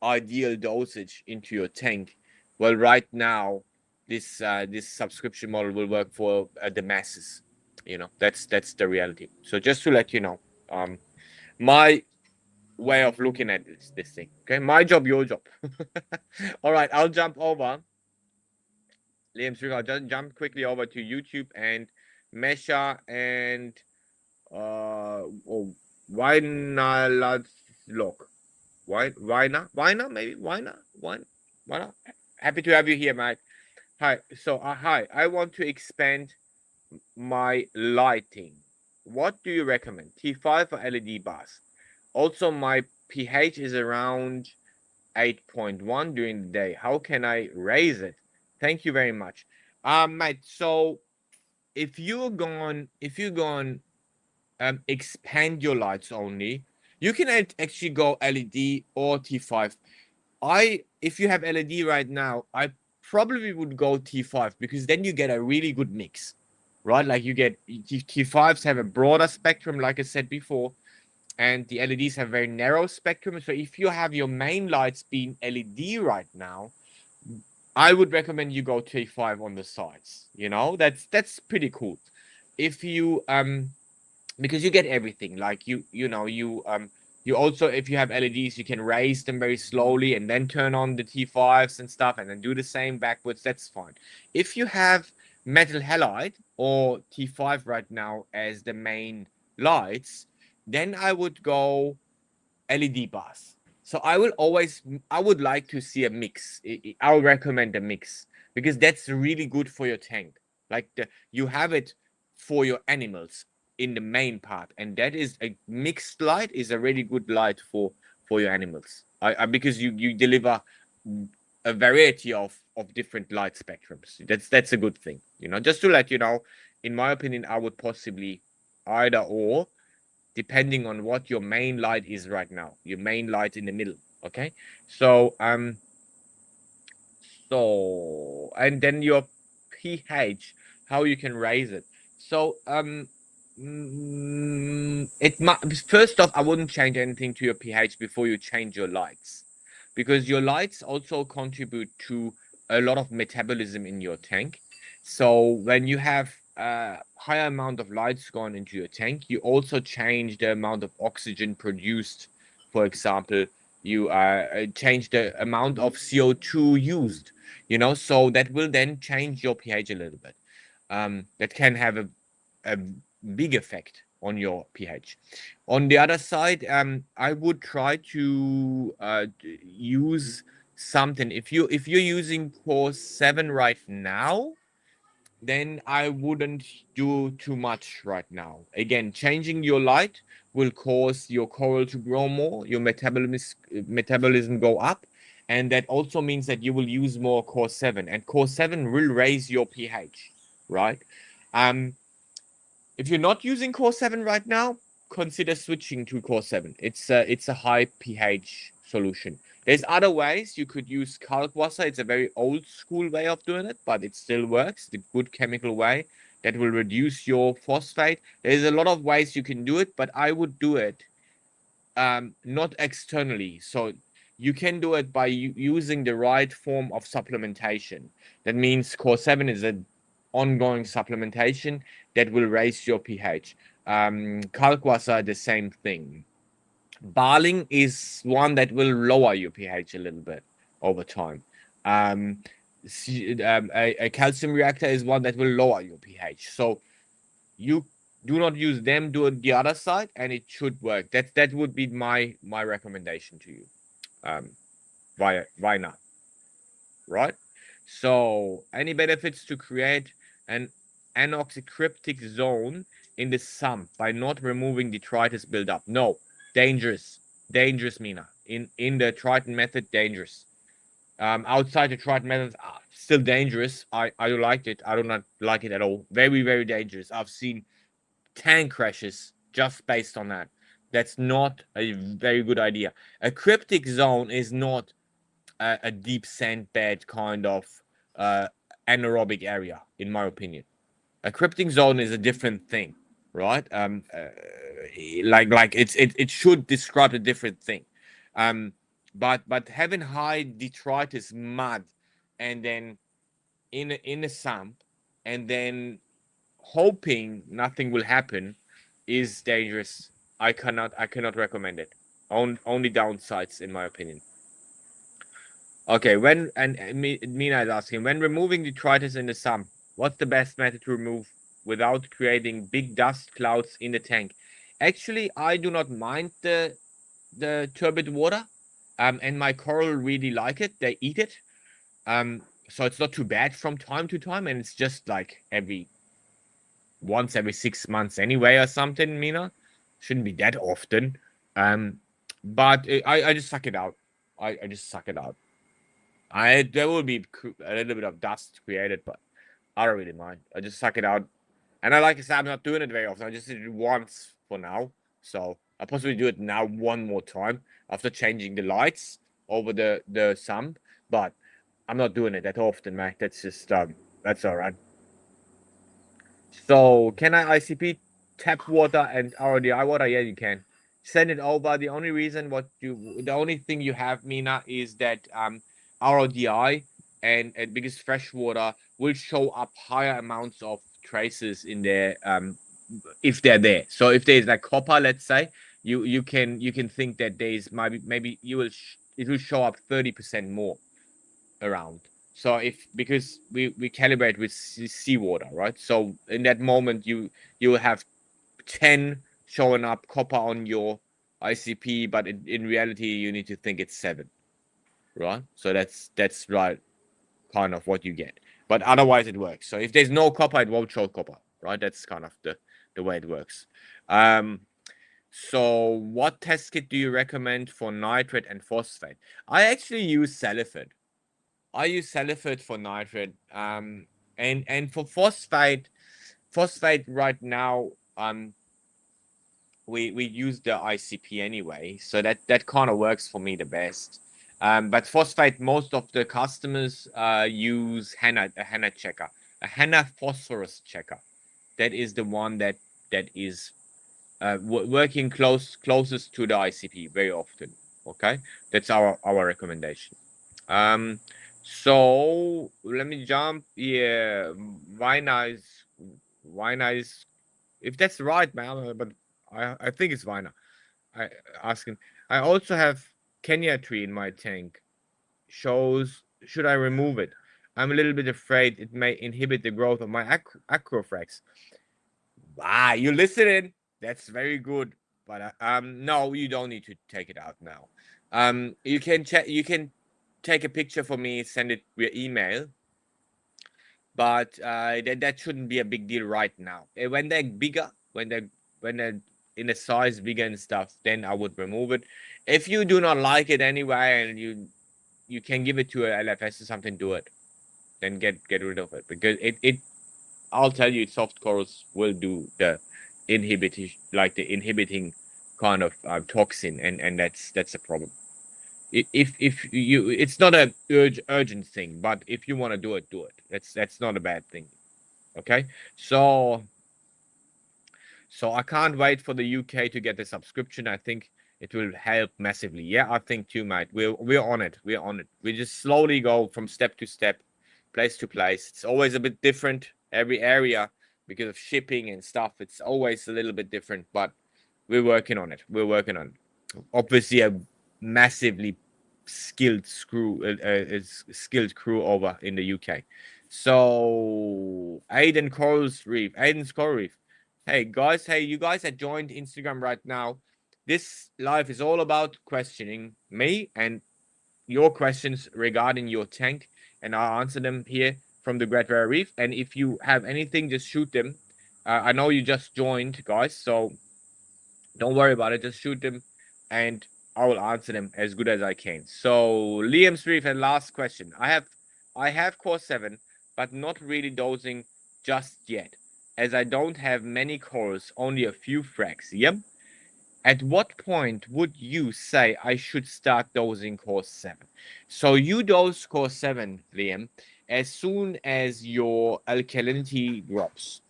ideal dosage into your tank. Well, right now, this subscription model will work for the masses. That's the reality. So just to let you know, my way of looking at this thing. Okay, my job, your job. All right, I'll jump over. Liam, I'll just jump quickly over to YouTube and Mesha and oh, why not look? Why not? Maybe why not? Happy to have you here, Mike. Hi. So hi. I want to expand my lighting. What do you recommend? T5 or LED bars? Also, my pH is around 8.1 during the day. How can I raise it? Thank you very much. Mate, so if you're going expand your lights only, you can actually go LED or T5. If you have LED right now, I probably would go T5, because then you get a really good mix, right? Like you get T5s have a broader spectrum, like I said before, and the LEDs have very narrow spectrum. So if you have your main lights being LED right now, I would recommend you go T5 on the sides. That's pretty cool. If you because you get everything, like you also, if you have LEDs, you can raise them very slowly and then turn on the T5s and stuff, and then do the same backwards. That's fine. If you have metal halide or T5 right now as the main lights, then I would go LED bars. So I would like to see a mix. I would recommend a mix, because that's really good for your tank. Like you have it for your animals in the main part, and that is a mixed light is a really good light for your animals. Because you deliver a variety of different light spectrums. That's a good thing. Just to let you know, in my opinion, I would possibly either or, depending on what your main light is right now. Your main light in the middle. Okay. So and then your pH, how you can raise it. So first off, I wouldn't change anything to your pH before you change your lights, because your lights also contribute to a lot of metabolism in your tank. So when you have a higher amount of lights going into your tank, you also change the amount of oxygen produced. For example, you change the amount of CO2 used. So that will then change your pH a little bit. That can have a big effect on your pH. On the other side, I would try to use something. If you're using Core 7 right now, then I wouldn't do too much right now. Again, changing your light will cause your coral to grow more, your metabolism go up, and that also means that you will use more Core 7, and Core 7 will raise your pH, right? If you're not using Core 7 right now, consider switching to Core 7. It's a high pH solution. There's other ways. You could use kalkwasser. It's a very old school way of doing it, but it still works. The good chemical way that will reduce your phosphate. There's a lot of ways you can do it, but I would do it not externally. So you can do it by using the right form of supplementation. That means Core 7 is an ongoing supplementation that will raise your pH. Kalkwasser, the same thing. Barling is one that will lower your pH a little bit over time. A calcium reactor is one that will lower your pH. So you do not use them, do it the other side, and it should work. That would be my recommendation to you. Why not? Right? So any benefits to create an anoxycryptic zone in the sump by not removing detritus buildup? No, dangerous, Mina. In the Triton method, dangerous. Outside the Triton method, still dangerous. I don't like it. I do not like it at all. Very, very dangerous. I've seen tank crashes just based on that. That's not a very good idea. A cryptic zone is not a deep sand bed kind of anaerobic area, in my opinion. A cryptic zone is a different thing, right? Like it should describe a different thing. But having high detritus mud and then in a sump and then hoping nothing will happen is dangerous. I cannot recommend it. Only downsides, in my opinion. Okay, Mina is asking, when removing detritus in the sump, what's the best method to remove without creating big dust clouds in the tank? Actually, I do not mind the turbid water, and my coral really like it. They eat it, so it's not too bad from time to time, and it's just like once every 6 months anyway or something, Mina. Shouldn't be that often. But I just suck it out. I just suck it out. There will be a little bit of dust created, but I don't really mind. I just suck it out. And like I said, I'm not doing it very often. I just did it once for now. So I'll possibly do it now one more time after changing the lights over the sump. But I'm not doing it that often, mate. That's just that's all right. So can I ICP tap water and RODI water? Yeah, you can. Send it over. The only thing you have, Mina, is that RODI and because fresh water will show up higher amounts of traces in there if they're there. So if there's like copper, let's say, you can think that there's maybe it will show up 30% more around. So because we calibrate with seawater, right? So in that moment you will have 10 showing up copper on your ICP, but in reality you need to think it's 7, right? So that's right, kind of what you get. But otherwise it works. So if there's no copper, it won't show copper, right? That's kind of the way it works. So what test kit do you recommend for nitrate and phosphate? I actually use Salifert. I use Salifert for nitrate. And for phosphate right now, we use the ICP anyway, so that kind of works for me the best. But phosphate, most of the customers use a Hanna checker, a Hanna phosphorus checker. That is the one that is working closest to the ICP very often. Okay, that's our recommendation. So let me jump. Yeah, Vina is if that's right, man. But I think it's Vina. I asking. I also have Kenya tree in my tank. Should I remove it? I'm a little bit afraid it may inhibit the growth of my acrofrax. You're listening. That's very good. But no, you don't need to take it out now. You can check. You can take a picture for me, send it via email. But that shouldn't be a big deal right now. When they're bigger, when they're in a size bigger and stuff, then I would remove it. If you do not like it anyway, and you can give it to a LFS or something, do it. Then get rid of it, because it I'll tell you, soft corals will do the inhibiting kind of toxin, and that's a problem. If you, it's not a urgent thing, but if you want to do it, do it. That's not a bad thing. Okay, so I can't wait for the UK to get the subscription. I think it will help massively. Yeah, I think too, mate. We're on it. We're on it. We just slowly go from step to step, place to place. It's always a bit different every area because of shipping and stuff. It's always a little bit different, but we're working on it. We're working on it. Obviously a massively skilled skilled crew over in the UK. So Aiden's Coral Reef. Hey guys, hey, you guys that joined Instagram right now, this live is all about questioning me and your questions regarding your tank, and I'll answer them here from the Great Barrier Reef. And if you have anything, just shoot them. I know you just joined, guys, so don't worry about it. Just shoot them, and I will answer them as good as I can. So Liam's Reef and last question. I have Core 7, but not really dosing just yet, as I don't have many cores, only a few frags. Yep. At what point would you say I should start dosing Core 7? So you dose Core 7, Liam, as soon as your alkalinity drops,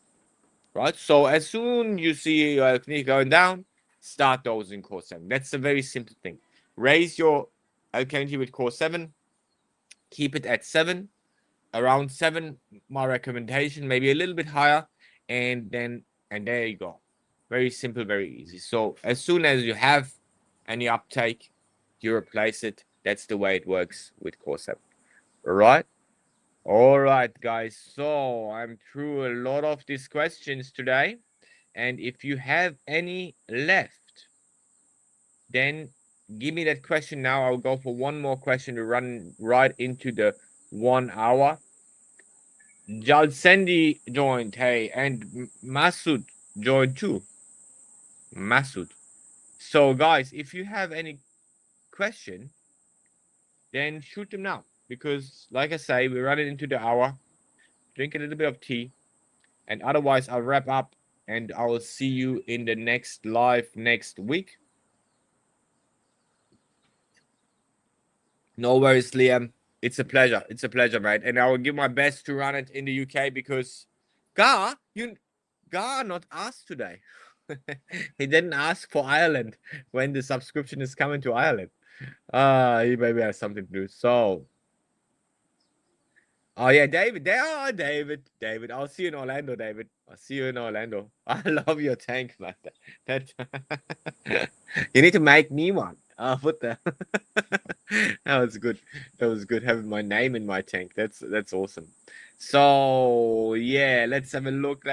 right? So as soon you see your alkalinity going down, start dosing Core 7. That's a very simple thing. Raise your alkalinity with Core 7, keep it at 7, around 7, my recommendation, maybe a little bit higher, and there you go. Very simple, very easy. So as soon as you have any uptake, you replace it. That's the way it works with Core 7. All right, guys. So I'm through a lot of these questions today. And if you have any left, then give me that question now. I'll go for one more question to run right into the 1 hour. Jalsendi joined, hey, and Masood joined too. Masood. So, guys, if you have any question, then shoot them now. Because, like I say, we're running into the hour. Drink a little bit of tea. And otherwise, I'll wrap up and I will see you in the next live next week. No worries, Liam. It's a pleasure. It's a pleasure, mate. And I will give my best to run it in the UK because Gar not asked today. He didn't ask for Ireland when the subscription is coming to Ireland. He maybe has something to do. So, oh yeah, David. David. I'll see you in Orlando, David. I'll see you in Orlando. I love your tank, man. That you need to make me one. What the? That was good. That was good having my name in my tank. That's awesome. So yeah, let's have a look.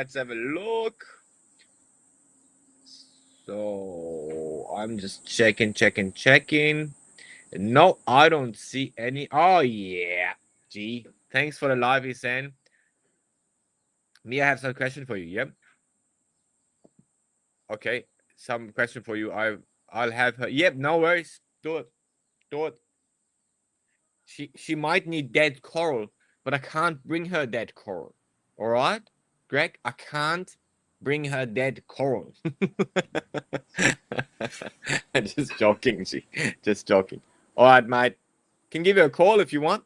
So I'm just checking. No, I don't see any. Oh yeah. Gee, thanks for the live, Ehsan. Me, I have some question for you. Yep. Okay, some question for you. I'll have her. Yep, no worries. Do it. She might need dead coral, but I can't bring her dead coral. All right, Greg, I can't bring her dead coral. Just joking, just joking. All right, mate. Can give you a call if you want.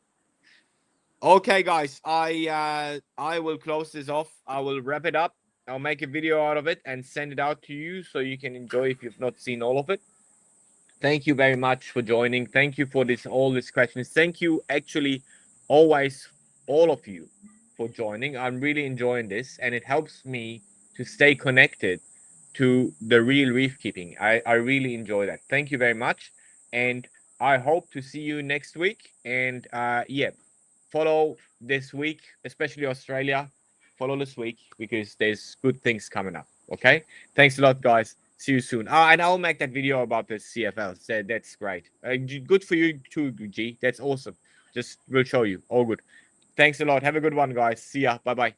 Okay, guys, I will close this off. I will wrap it up. I'll make a video out of it and send it out to you so you can enjoy if you've not seen all of it. Thank you very much for joining. Thank you for all these questions. Thank you, actually, always, all of you, for joining. I'm really enjoying this, and it helps me to stay connected to the real reef keeping. I really enjoy that. Thank you very much, and I hope to see you next week. And yeah, follow this week, especially Australia. Follow this week because there's good things coming up. Okay, thanks a lot, guys. See you soon. And I'll make that video about the CFL. So that's great. Good for you too, G. That's awesome. Just will show you. All good. Thanks a lot. Have a good one, guys. See ya. Bye bye.